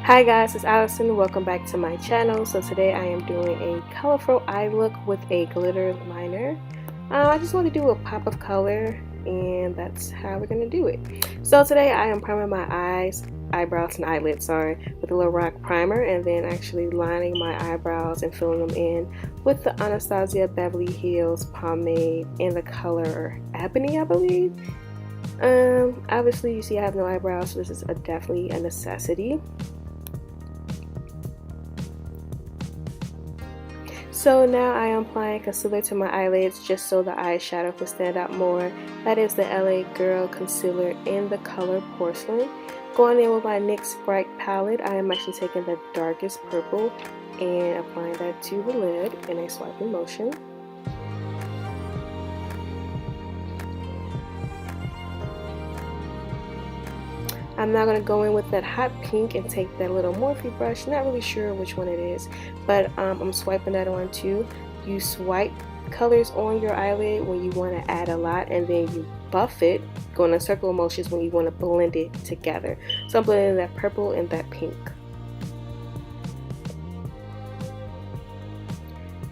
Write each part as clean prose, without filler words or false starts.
Hi guys, it's Allison. Welcome back to my channel. So today I am doing a colorful eye look with a glitter liner. I just want to do a pop of color, and that's how we're going to do it. So today I am priming my eyebrows and eyelids, with a little rock primer, and then actually lining my eyebrows and filling them in with the Anastasia Beverly Hills pomade in the color Ebony, I believe. Obviously you see I have no eyebrows, so this is definitely a necessity. So now I am applying concealer to my eyelids just so the eyeshadow will stand out more. That is the LA Girl Concealer in the color Porcelain. Going in with my NYX Bright palette, I am actually taking the darkest purple and applying that to the lid in a swiping motion. I'm now going to go in with that hot pink and take that little Morphe brush. Not really sure which one it is, but I'm swiping that on too. You swipe colors on your eyelid when you want to add a lot, and then you buff it, going in circular motions when you want to blend it together. So I'm blending that purple and that pink.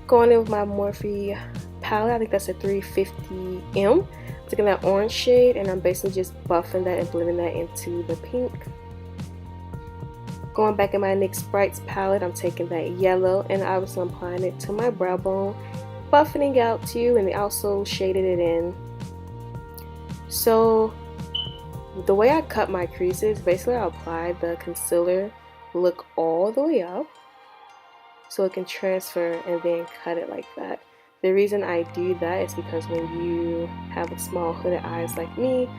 Going in with my Morphe palette, I think that's a 350M. Taking that orange shade, and I'm basically just buffing that and blending that into the pink. Going back in my NYX Brights palette, I'm taking that yellow and obviously I'm applying it to my brow bone, buffing it out too, and also shaded it in. So the way I cut my creases, basically I apply the concealer look all the way up so it can transfer and then cut it like that. The reason I do that is because when you have a small hooded eyes like me,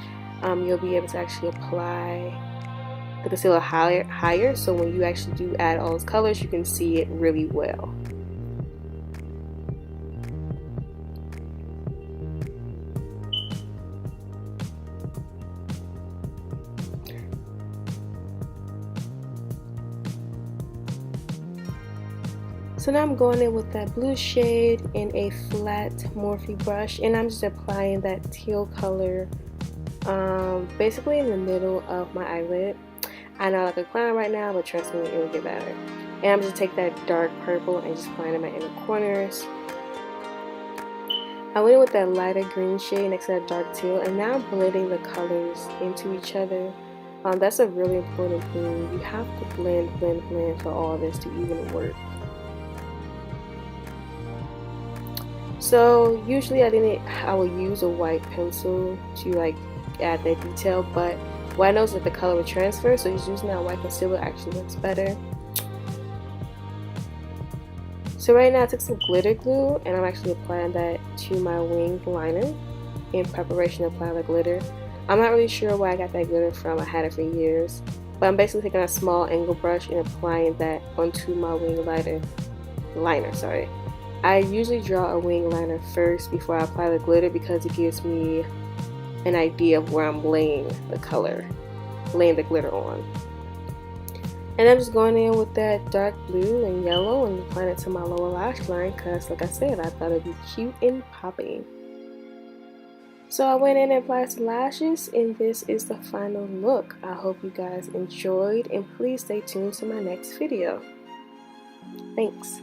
you'll be able to actually apply the concealer higher, so when you actually do add all those colors, you can see it really well. So now I'm going in with that blue shade in a flat Morphe brush, and I'm just applying that teal color basically in the middle of my eyelid. I know I look like a clown right now, but trust me, it will get better. And I'm just take that dark purple and just applying it in my inner corners. I went in with that lighter green shade next to that dark teal, and now I'm blending the colors into each other. That's a really important thing. You have to blend for all this to even work. So usually I will use a white pencil to add that detail, but what I know is that the color will transfer, so just using that white concealer actually looks better. So right now I took some glitter glue and I'm actually applying that to my wing liner in preparation to apply the glitter. I'm not really sure where I got that glitter from. I had it for years, but I'm basically taking a small angle brush and applying that onto my wing liner. I usually draw a wing liner first before I apply the glitter because it gives me an idea of where I'm laying the glitter on. And I'm just going in with that dark blue and yellow and applying it to my lower lash line because, like I said, I thought it'd be cute and popping. So I went in and applied some lashes, and this is the final look. I hope you guys enjoyed, and please stay tuned to my next video. Thanks.